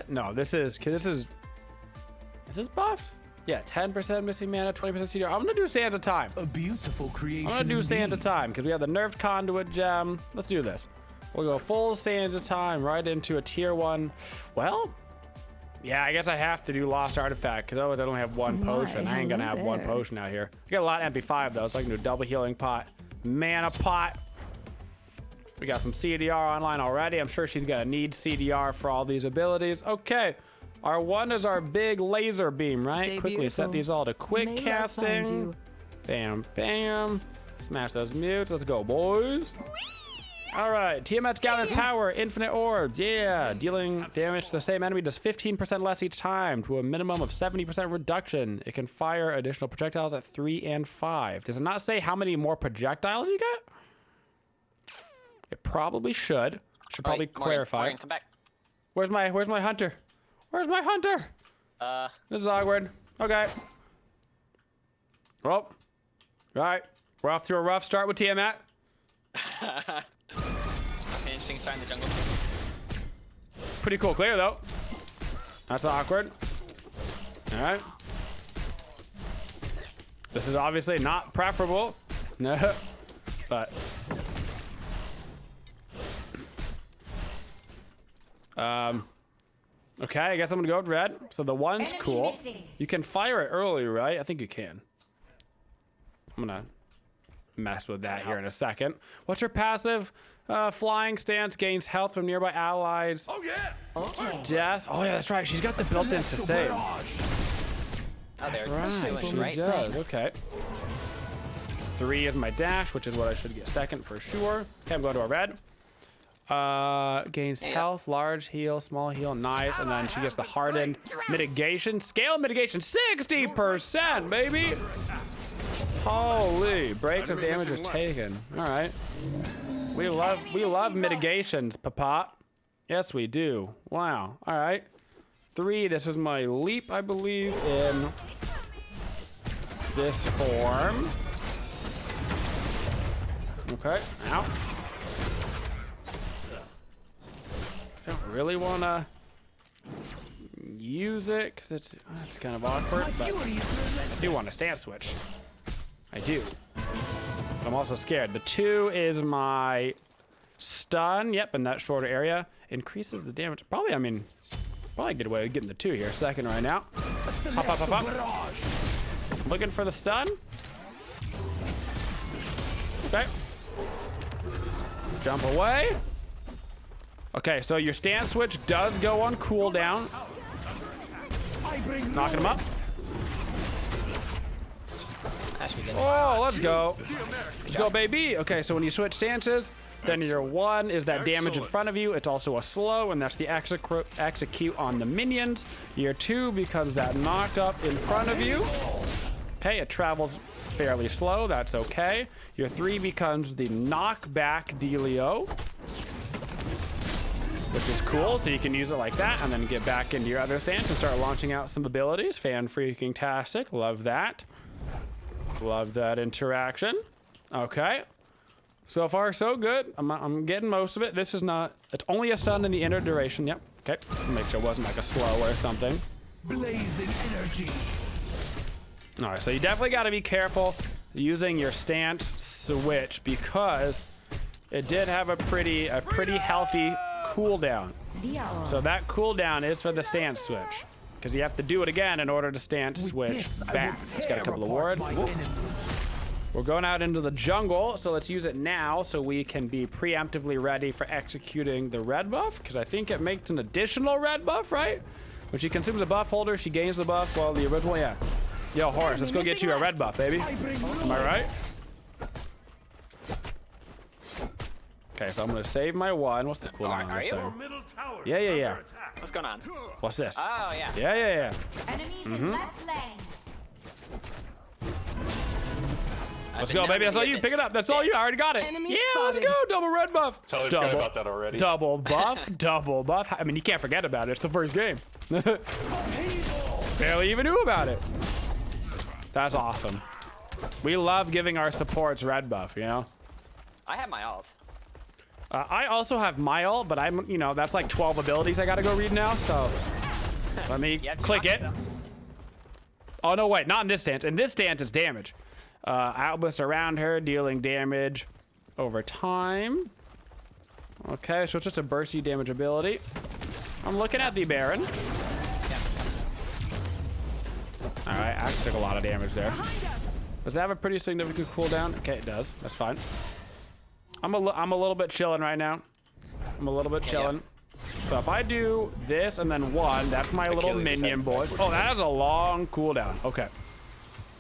that? No, this is is this buffed? Yeah, 10% missing mana, 20% CDR. I'm gonna do Sands of Time. A beautiful creation. I'm gonna do Sands of indeed. Time because we have the nerfed conduit gem. Let's do this. We'll go full Sands of Time right into a tier 1. Well, yeah, I guess I have to do Lost Artifact because otherwise I only have one potion. I ain't gonna have one potion out here. I got a lot of MP5 though, so I can do a double healing pot, mana pot. We got some CDR online already. I'm sure she's gonna need CDR for all these abilities. Okay, our one is our big laser beam, right? Stay Quickly beautiful. set these all to quick May that find casting. you. Bam, bam. Smash those mutes. Let's go, boys. All right, Tiamat's gathered power, infinite orbs. Yeah, dealing damage to the same enemy does 15% less each time to a minimum of 70% reduction. It can fire additional projectiles at 3 and 5. Does it not say how many more projectiles you get? It probably should. Should probably clarify. Maureen, come back. Where's my hunter? Where's my hunter? This is awkward. Okay. Well, all right. We're off to a rough start with Tiamat. Interesting start in the jungle. Pretty cool clear though. That's awkward. All right. This is obviously not preferable. No, but okay. I guess I'm gonna go with red. So the one's Enemy cool. missing. You can fire it early, right? I think you can. I'm gonna mess with that here in a second. What's your passive? Flying stance gains health from nearby allies. Oh yeah. Okay. Death. Oh yeah, that's right. She's got the built-in sustain. Oh, there. Right, Doing she right. does. Okay. 3 is my dash, which is what I should get second for sure. Okay, I'm going to a red. Gains health, large heal, small heal, nice, and then she gets the hardened mitigation. Scale mitigation, 60%, baby. Holy, breaks of damage is taken. All right. We love mitigations, Papa. Yes, we do. Wow. All right. 3. This is my leap, I believe, in this form. Okay. Ow. Don't really want to use it because it's kind of awkward, but I do want to stance switch. I do. But I'm also scared. The 2 is my stun. Yep, in that shorter area. Increases the damage. Probably, I mean, probably a good way of getting the 2 here. Second right now. Hop, hop, hop, hop. Looking for the stun. Okay. Jump away. Okay, so your stance switch does go on cooldown. Knocking him up. Oh, let's go. Let's go, baby. Okay, so when you switch stances, then your 1 is that damage in front of you. It's also a slow, and that's the execute on the minions. Your 2 becomes that knock up in front of you. Okay, it travels fairly slow. That's okay. Your 3 becomes the knockback dealio, which is cool. So you can use it like that and then get back into your other stance and start launching out some abilities. Fan-freaking-tastic. Love that. Love that interaction. Okay. So far, so good. I'm getting most of it. This is not... It's only a stun in the inner duration. Yep. Okay. Make sure it wasn't like a slow or something. Blazing energy. All right. So you definitely got to be careful using your stance switch because it did have a pretty healthy cooldown. So that cooldown is for the stance switch. Because you have to do it again in order to stance switch back. It's got a couple of wards. We're going out into the jungle, so let's use it now so we can be preemptively ready for executing the red buff. Because I think it makes an additional red buff, right? When she consumes a buff holder, she gains the buff while the original, yeah. Yo, Horace, let's go get you a red buff, baby. Am I right? Okay, so I'm gonna save my 1. What's the cooldown on this thing? Yeah. What's going on? What's this? Oh, yeah. Yeah. Enemies in left lane. Let's go, baby. That's all you. Pick it up. That's all you. I already got it. Enemy Yeah, let's spotted. go. Double red buff. Totally forgot about that already. Double buff. Double buff. I mean, you can't forget about it. It's the first game. Barely even knew about it. That's awesome. We love giving our supports red buff, you know? I have my ult. I also have my ult, but I'm, you know, that's like 12 abilities I gotta go read now, so Let me You have to click knock it. yourself. Oh, no, wait, not in this stance. In this stance, it's damage. Outbursts around her, dealing damage over time. Okay, so it's just a bursty damage ability. I'm looking at the Baron. All right, actually took a lot of damage there. Does that have a pretty significant cooldown? Okay, it does. That's fine. I'm a little bit chilling right now. I'm a little bit chilling. So if I do this and then one, that's my little Achilles minion, said boys. Oh, that has a long cooldown. Okay.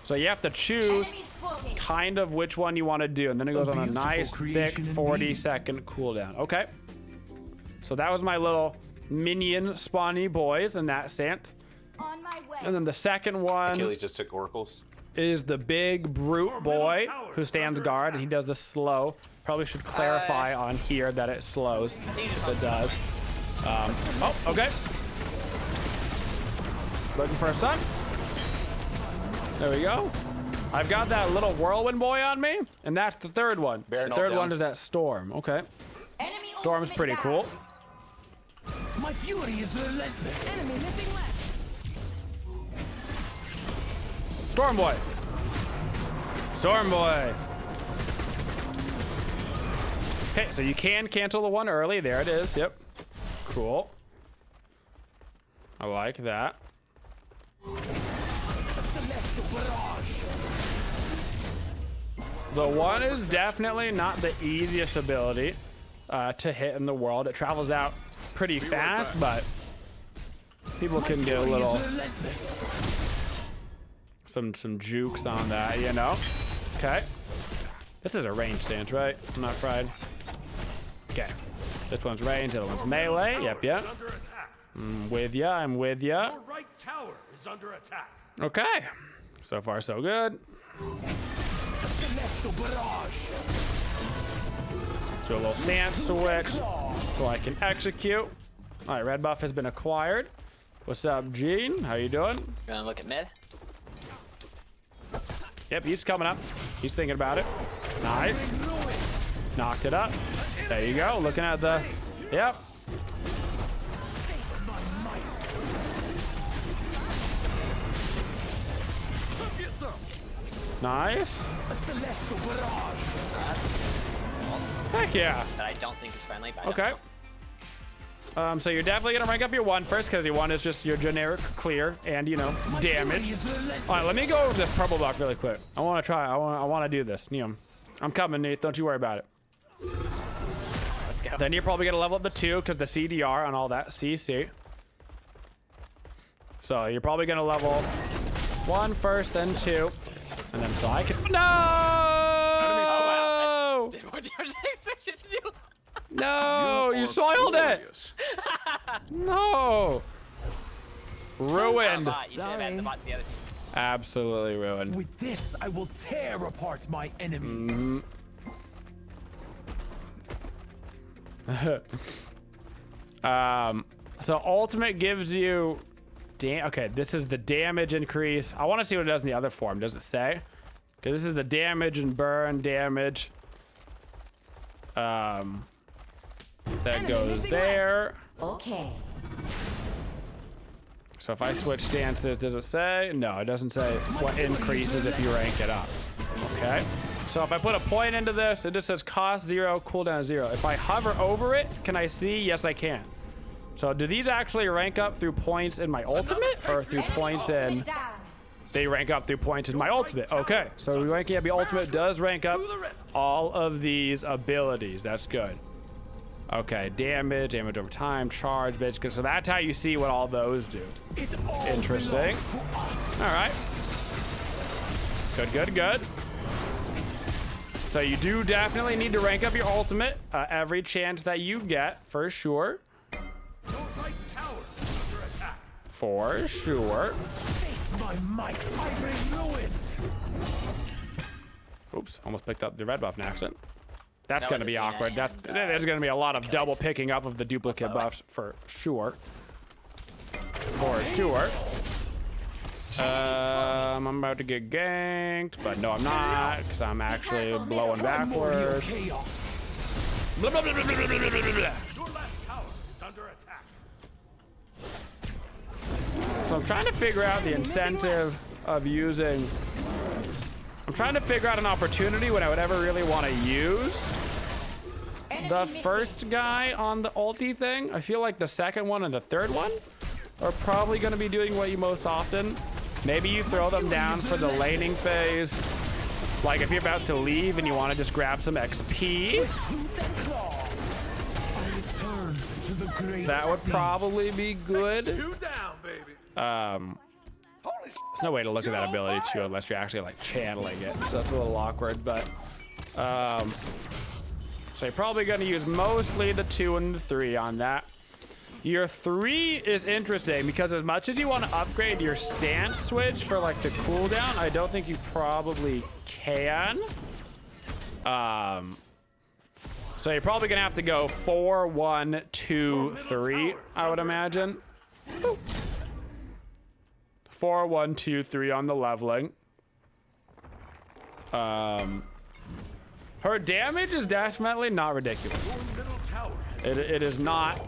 So you have to choose Enemy spotted. kind of which one you want to do, and then it goes on a beautiful nice, thick creation 40-second cooldown. Okay. So that was my little minion spawny boys in that stance. On my way. And then the second one Achilles just took oracles. is the big brute boy who stands guard, and he does the slow. Probably should clarify on here that it slows. It does. Oh, okay. Looking for a stun. There we go. I've got that little whirlwind boy on me, and that's the third one. Baron The third down. one is that storm. Okay. Enemy Storm's ultimate pretty down. cool. My fury is relentless. Enemy missing left. Storm boy. Storm boy. Okay, so you can cancel the one early. There it is. Yep. Cool. I like that. Celestial barrage. The one is definitely not the easiest ability to hit in the world. It travels out pretty fast, but people can get a little some jukes on that, you know. Okay. This is a range stance, right? I'm not fried. Okay. This one's range, the other one's melee. Yep, yep. Under attack. I'm with ya. I'm with ya. Your right tower is under attack. Okay. So far, so good. Celestial barrage. Do a little stance switch so I can execute. All right, red buff has been acquired. What's up, Gene? How you doing? Gonna look at mid. Yep, he's coming up. He's thinking about it. Nice. Knocked it up. There you go. Looking at the... Yep. Nice. Celestial barrage. Heck yeah. That I don't think is friendly, but I don't Okay. know. So you're definitely gonna rank up your one first because your one is just your generic clear and, you know, damage. Fury is relentless. All right, let me go over this purple buff really quick. I want to try. I want to do this. Neum. I'm coming, Neith. Don't you worry about it. Let's go. Then you're probably gonna level up the 2 because the CDR and all that CC. So you're probably gonna level 1 first, then 2, and then so I can. No! What did you expect it to do? No! You soiled it. No! Ruined. Bot. You should have added the bot to the other team. Absolutely ruined. With this, I will tear apart my enemies. So ultimate gives you okay, this is the damage increase. I want to see what it does in the other form. Does it say? Because this is the damage and burn damage. That goes there. Okay. So if I switch stances, does it say? No, it doesn't say what increases if you rank it up. Okay. So if I put a point into this, it just says cost 0, cooldown 0. If I hover over it, can I see? Yes, I can. So do these actually rank up through points in my ultimate or through points in... Down. They rank up through points in my ultimate. Okay, so ranking up the ultimate does rank up all of these abilities. That's good. Okay, damage over time, charge, basically. So that's how you see what all those do. Interesting. All right. Good. So you do definitely need to rank up your ultimate every chance that you get, for sure. Your right tower is under attack. For sure. My might, I bring ruin. Oops, almost picked up the red buff in accident. That's That going to was be Athena awkward. and, There's going to be a lot of Achilles. double picking up of the duplicate by the way. buffs for sure. For sure. I'm about to get ganked, but no, I'm not, because I'm actually blowing Primordial backwards. chaos. Blah, blah, blah, blah, blah, blah, blah, blah, blah. Your left tower is under attack. So I'm trying to figure out the incentive of using. I'm trying to figure out an opportunity when I would ever really want to use the first guy on the ulti thing. I feel like the second one and the third one are probably going to be doing what you most often. Maybe you throw them down for the laning phase. Like if you're about to leave and you want to just grab some XP. That would probably be good. There's no way to look at that ability too unless you're actually like channeling it. So that's a little awkward, but so you're probably going to use mostly the 2 and the 3 on that. Your 3 is interesting because as much as you want to upgrade your stance switch for like the cooldown, I don't think you probably can. So you're probably gonna have to go 4, 1, 2, 3, I would imagine. 4, 1, 2, 3 on the leveling. Her damage is definitely not ridiculous. It is not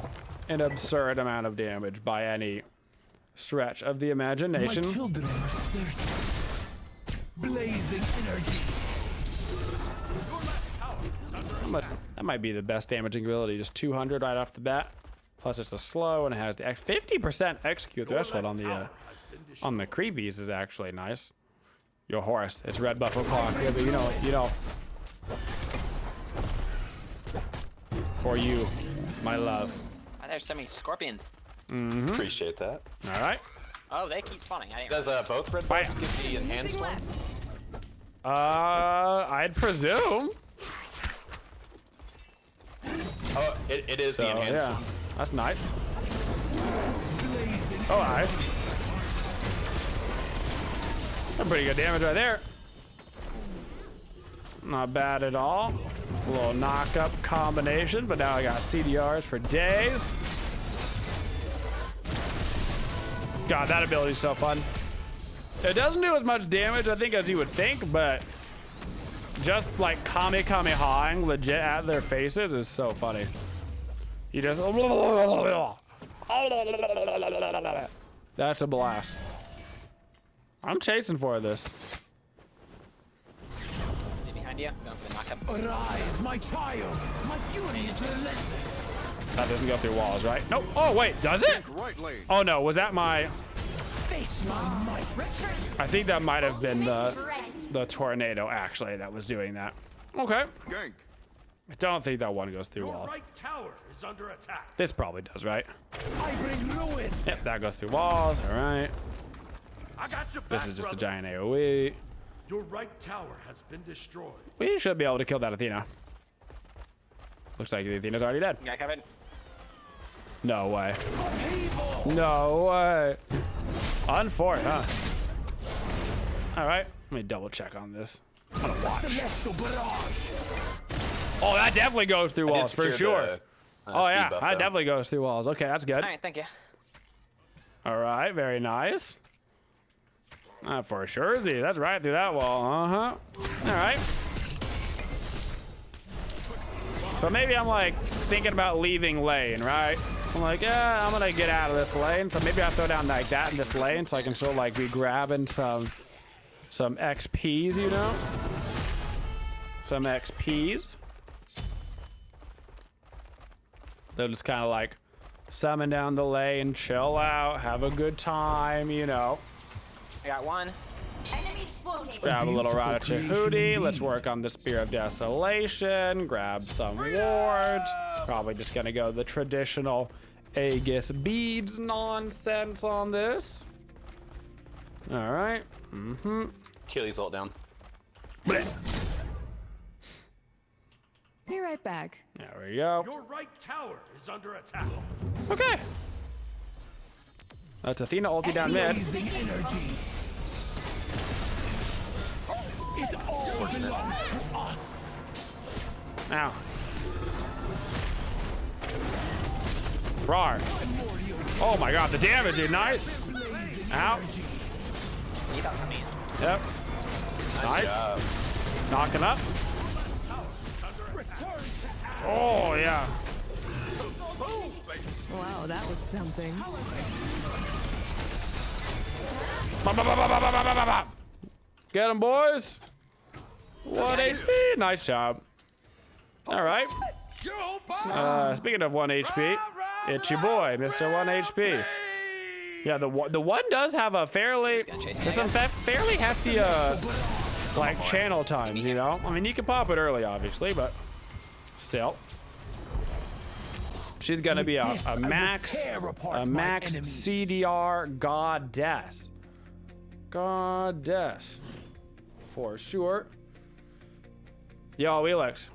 an absurd amount of damage by any stretch of the imagination. My children are thirsty. Blazing energy. That might be the best damaging ability. Just 200 right off the bat. Plus it's a slow and it has the 50% execute threshold on the creepies is actually nice. Your horse, it's red buff o'clock. Yeah, but you know. For you, my love. Oh, there's so many scorpions. Appreciate that. All right. Oh, they keep spawning. I didn't Does both red buffs give the enhanced one? I'd presume. Oh, it is the enhanced one. That's nice. Oh, nice. Some pretty good damage right there. Not bad at all. A little knock-up combination, but now I got CDRs for days. God, that ability is so fun. It doesn't do as much damage, I think, as you would think, but just like Kamehamehaing legit at their faces is so funny. You just... That's a blast. I'm chasing for this. behind you. Going for the knockup. Arise, my child. My fury is relentless. That doesn't go through walls, right? Nope. Oh, wait, does it? Oh, no. Was that my... Face my might. I think that might have been the tornado, actually, that was doing that. Okay. Gank. I don't think that one goes through Your walls. right tower is under attack. This probably does, right? I bring ruin. Yep, that goes through walls. All right. I got your back, This is just a brother. giant AoE. Your right tower has been destroyed. We should be able to kill that Athena. Looks like the Athena's already dead. Got covered. No way. No way. Unfort, huh? All right. Let me double check on this. I'm gonna watch. Celestial barrage. Oh, that definitely goes through walls for sure. Oh yeah, buff, that though. definitely goes through walls. Okay, that's good. All right, thank you. All right, very nice. For sure, Z. That's right through that wall. All right. So maybe I'm like thinking about leaving lane, right? I'm like, yeah, I'm gonna get out of this lane. So maybe I throw down like that in this lane, so I can still like be grabbing some XPs, you know? Some XPs. They'll just kind of like summon down the lane, chill out, have a good time, you know. I got one. Enemy spotted. Grab a little Rada Chahudi. Let's work on the Spear of Desolation. Grab some wards. Probably just gonna go the traditional Aegis beads nonsense on this. All right. Achilles ult down. Blech. Be right back. There we go. Your right tower is under attack. Okay. That's Athena ulti down mid. Blazing energy. It all belongs to us. Ow. Rar. Oh my god, the damage is nice. Ow. You got something. Yep. Nice. Job. Knocking up. Oh, yeah. Wow, that was something. Get him, boys. 1 HP. Nice job. All right. Speaking of 1 HP, it's your boy, Mr. 1 HP. Yeah, the one does have a fairly, there's some fairly hefty like channel times, you know. I mean, you can pop it early, obviously, but still. She's gonna be a max CDR goddess. Goddess. For sure. Yo, Elix.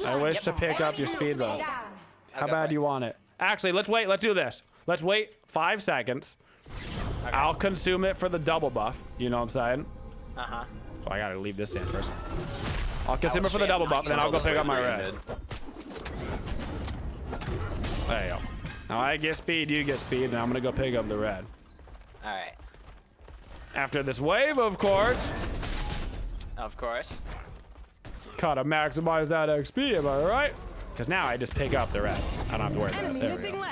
I wish to pick up your speed build. How bad do you want it? Actually, let's wait. Let's do this. Let's wait 5 seconds. Okay. I'll consume it for the double buff. You know what I'm saying? Uh-huh. Oh, I gotta leave this stand first. I'll consume it for the double buff, and then I'll go pick up my red. There you go. Now I get speed, you get speed, and I'm gonna go pick up the red. Alright. After this wave, of course. Of course. Gotta maximize that XP, am I right? Because now I just pick up the red. I don't have to worry about it. There we go.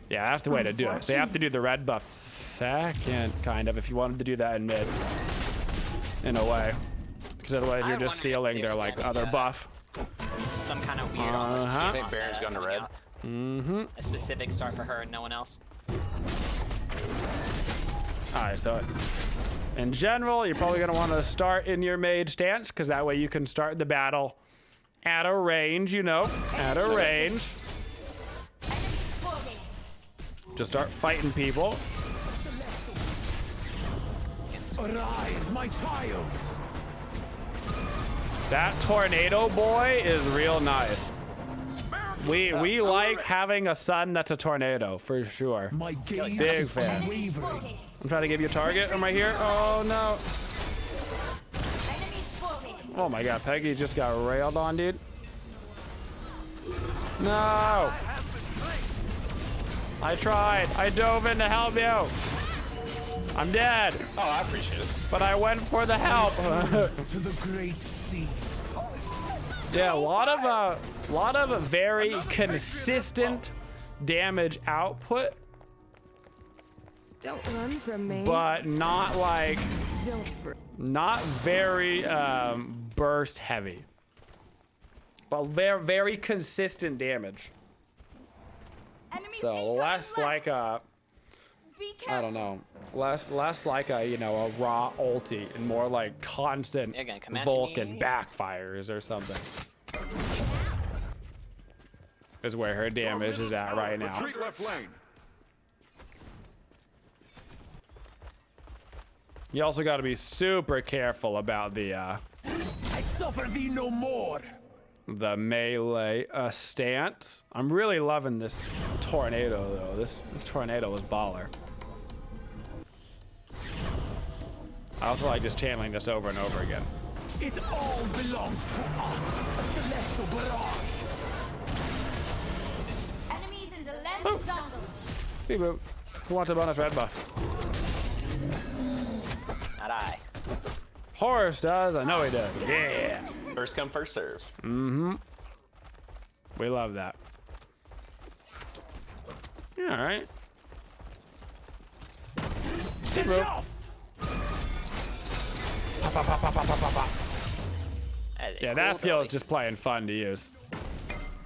Yeah, that's the way to do it. So you have to do the red buff second, kind of, if you wanted to do that in mid. In a way. Because otherwise you're just stealing their, like, other buff. Some kind of weird almost I think Baron's going to red. Mm-hmm. A specific start for her and no one else. Alright, so in general, you're probably going to want to start in your mage stance, because that way you can start the battle at a range, you know, at a range. Just start fighting people. Arise, my child. That tornado boy is real nice. We like having a son that's a tornado for sure. My gaze Big is fan. unwavering. I'm trying to give you a target. Am I here? Oh no. Oh my god, Peggy just got railed on, dude. No. I tried. I dove in to help you. I'm dead. Oh, I appreciate it. But I went for the help. To the great sea. Yeah, a lot of very consistent damage output, Don't run from me. but not like not very burst heavy. But very consistent damage. So less like a I don't know. Less like a, you know, a raw ulti and more like constant Vulcan backfires or something. Is where her damage is at right now. You also got to be super careful about the I suffer thee no more. the melee stance. I'm really loving this tornado though. This tornado is baller. I also like just channeling this over and over again. It all belongs to us. A celestial barrage. Enemies in the left jungle. Beep boop. Who wants a bonus red buff? Not I. Horace does. I know he does. Yeah. First come, first serve. Mm-hmm. We love that. Yeah, all right. Beep boop. Pop, pop, pop, pop, pop, pop, pop. Yeah, that skill is just plain fun to use.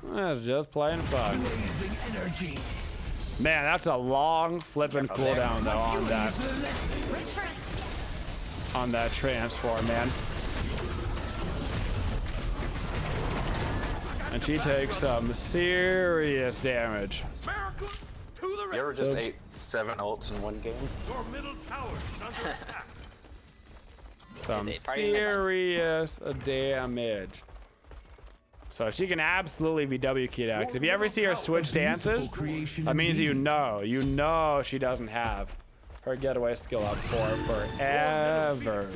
That's just plain fun. Blazing energy. Man, that's a long flipping cooldown though on that transform, man. And she takes some serious damage. You ever just ate 7 ults in one game? Your middle tower is under attack. Some serious damage. So she can absolutely be W keyed out. 'Cause if you ever see her switch dances, that means you know she doesn't have her getaway skill up for forever.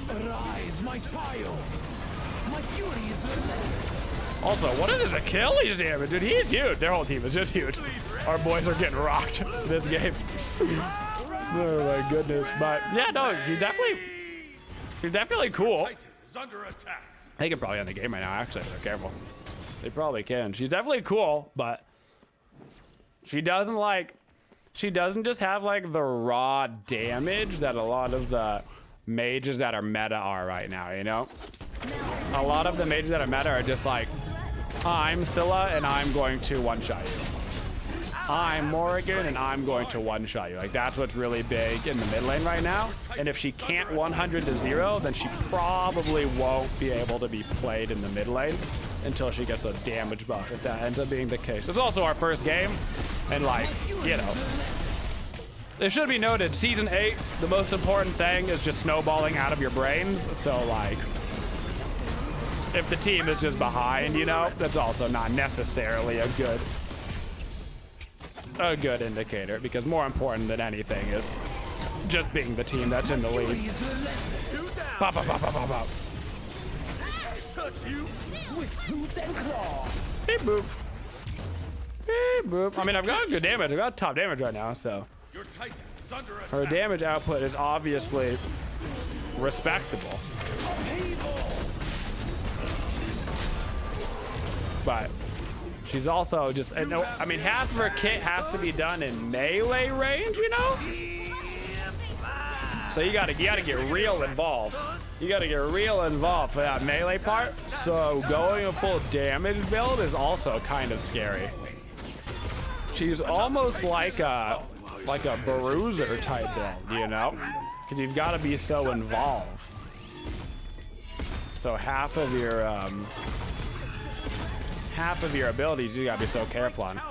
Arise, my child. My fury is relentless. Also, what is this Achilles damage? Dude, he's huge. Their whole team is just huge. Our boys are getting rocked this game. Oh my goodness. But yeah, no, she's definitely cool. Titan is under attack. They could probably end the game right now, actually, if they're careful. They probably can. She's definitely cool, but she doesn't just have like the raw damage that a lot of the mages that are meta are right now, you know? A lot of the mages that are meta are just like, I'm Scylla and I'm going to one-shot you. I'm Morrigan and I'm going to one-shot you. Like, that's what's really big in the mid lane right now. And if she can't 100 to 0, then she probably won't be able to be played in the mid lane until she gets a damage buff, if that ends up being the case. It's also our first game, and like, you know, it should be noted, Season 8, the most important thing is just snowballing out of your brains. So like, if the team is just behind, you know, that's also not necessarily a good indicator, because more important than anything is just being the team that's in the lead. Pop, pop, pop, pop, pop, pop. Beep boop. Beep boop. I mean, I've got good damage. I've got top damage right now, so her damage output is obviously respectable. But she's also just, I mean, half of her kit has to be done in melee range, you know? So you gotta get real involved. You gotta get real involved for that melee part. So going a full damage build is also kind of scary. She's almost like a bruiser type build, you know? Because you've got to be so involved. So half of your abilities you gotta be so careful on.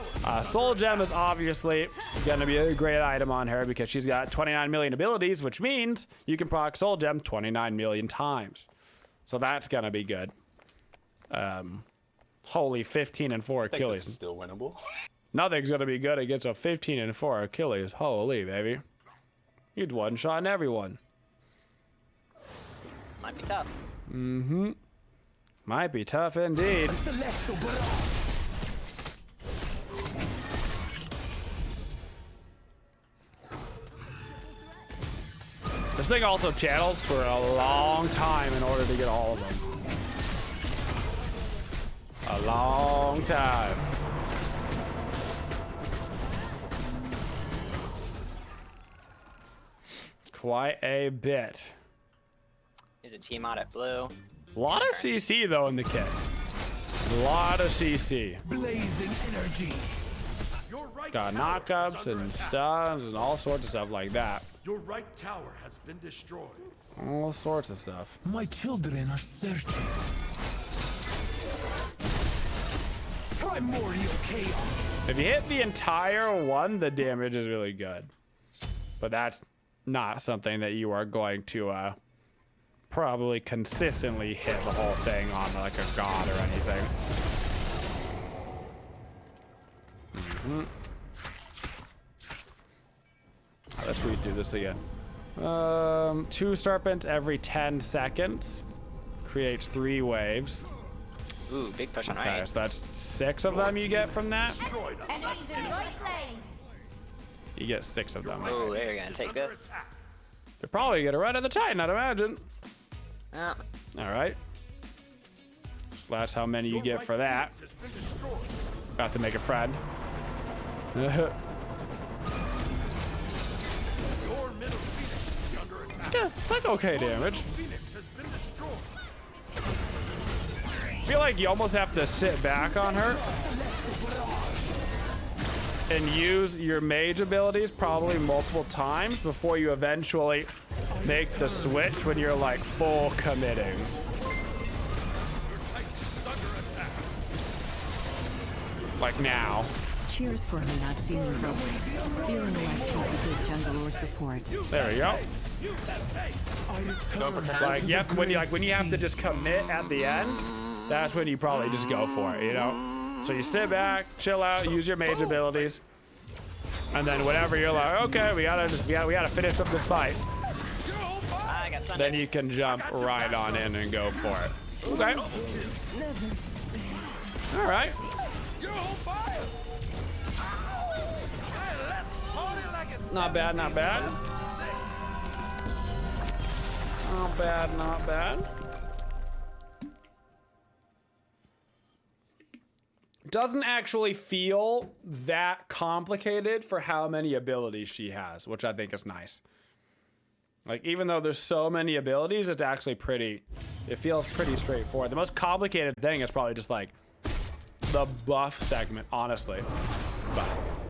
Soul Gem is obviously gonna be a great item on her because she's got 29 million abilities, which means you can proc Soul Gem 29 million times. So that's gonna be good. Holy 15 and 4 Achilles. This is still winnable. Nothing's gonna be good against a 15 and 4 Achilles. Holy baby. You'd one-shot everyone. Might be tough. Mm-hmm. Might be tough indeed. This thing also channels for a long time in order to get all of them. A long time. Quite a bit. Is it Tiamat at blue? A lot of CC though in the kit. A lot of CC. Blazing energy. Your right Got tower knockups is under and attack. stuns and all sorts of stuff like that. Your right tower has been destroyed. All sorts of stuff. My children are searching. Primordial chaos. If you hit the entire one, the damage is really good. But that's not something that you are going to probably consistently hit the whole thing on like a god or anything. Let's redo this again. 2 serpents every 10 seconds creates 3 waves. Ooh, big push on Okay, right. so that's 6 of them you get from that. Enemies in right lane. You get 6 of them. Ooh, they're gonna take this. They're probably gonna run at the Titan, I'd imagine. Yeah. All right. So that's how many you get for that. Has been destroyed. About to make a friend. Your middle Phoenix is under attack. Yeah, like okay damage. Phoenix has been destroyed. I feel like you almost have to sit back on her and use your mage abilities probably multiple times before you eventually make the switch when you're like full committing. Like now. Cheers for her not seeming broken. Feeling like she's a good jungle or support. There we go. Go for her. Like yep, when you have to just commit at the end, that's when you probably just go for it, you know? So you sit back, chill out, use your mage abilities, and then whenever you're like, okay, we gotta finish up this fight, I got Sunday. then you can jump right on in and go for it. Okay. All right. Not bad, not bad. Not bad, not bad. doesn't actually feel that complicated for how many abilities she has, which I think is nice. Like, even though there's so many abilities, it's actually pretty, it feels pretty straightforward. The most complicated thing is probably just like the buff segment, honestly. But